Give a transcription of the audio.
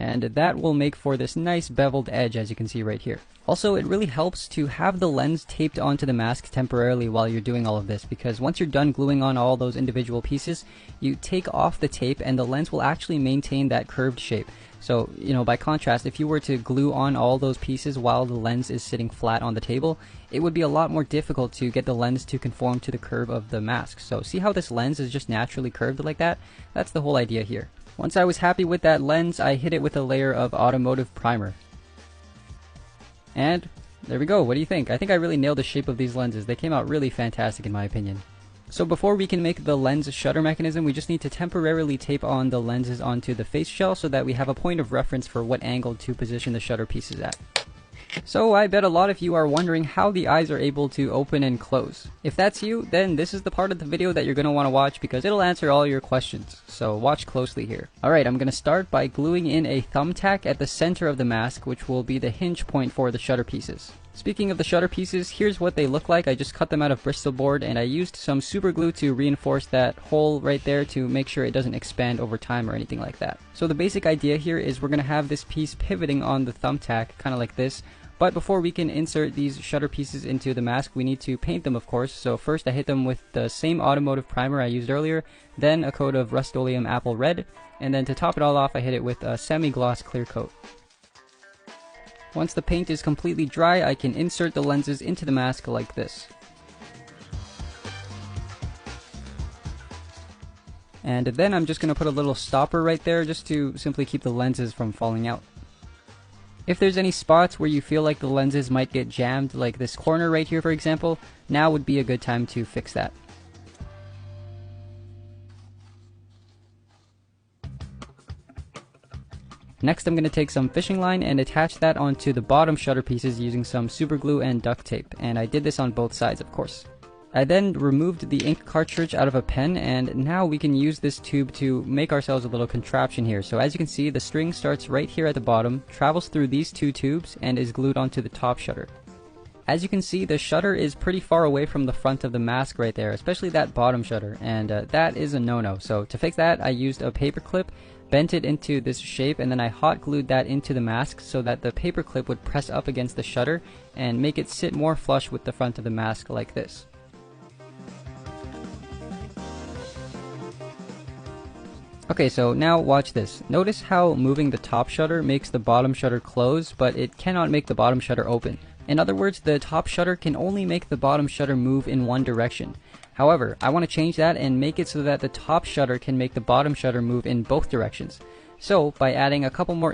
and that will make for this nice beveled edge, as you can see right here. Also, it really helps to have the lens taped onto the mask temporarily while you're doing all of this, because once you're done gluing on all those individual pieces, you take off the tape and the lens will actually maintain that curved shape. So, by contrast, if you were to glue on all those pieces while the lens is sitting flat on the table, it would be a lot more difficult to get the lens to conform to the curve of the mask. So see how this lens is just naturally curved like that? That's the whole idea here. Once I was happy with that lens, I hit it with a layer of automotive primer. And there we go. What do you think? I think I really nailed the shape of these lenses. They came out really fantastic in my opinion. So before we can make the lens shutter mechanism, we just need to temporarily tape on the lenses onto the face shell so that we have a point of reference for what angle to position the shutter pieces at. So I bet a lot of you are wondering how the eyes are able to open and close. If that's you, then this is the part of the video that you're going to want to watch because it'll answer all your questions. So watch closely here. Alright, I'm going to start by gluing in a thumbtack at the center of the mask, which will be the hinge point for the shutter pieces. Speaking of the shutter pieces, here's what they look like. I just cut them out of Bristol board and I used some super glue to reinforce that hole right there to make sure it doesn't expand over time or anything like that. So the basic idea here is we're going to have this piece pivoting on the thumbtack, kind of like this. But before we can insert these shutter pieces into the mask, we need to paint them, of course. So first I hit them with the same automotive primer I used earlier, then a coat of Rust-Oleum Apple Red, and then to top it all off I hit it with a semi-gloss clear coat. Once the paint is completely dry, I can insert the lenses into the mask like this. And then I'm just going to put a little stopper right there just to simply keep the lenses from falling out. If there's any spots where you feel like the lenses might get jammed, like this corner right here for example, now would be a good time to fix that. Next I'm going to take some fishing line and attach that onto the bottom shutter pieces using some super glue and duct tape, and I did this on both sides of course. I then removed the ink cartridge out of a pen, and now we can use this tube to make ourselves a little contraption here. So as you can see, the string starts right here at the bottom, travels through these two tubes, and is glued onto the top shutter. As you can see, the shutter is pretty far away from the front of the mask right there, especially that bottom shutter, and that is a no-no. So to fix that, I used a paper clip, bent it into this shape, and then I hot glued that into the mask so that the paper clip would press up against the shutter and make it sit more flush with the front of the mask like this. Okay, so now watch this. Notice how moving the top shutter makes the bottom shutter close, but it cannot make the bottom shutter open. In other words, the top shutter can only make the bottom shutter move in one direction. However, I want to change that and make it so that the top shutter can make the bottom shutter move in both directions. So, by adding a couple more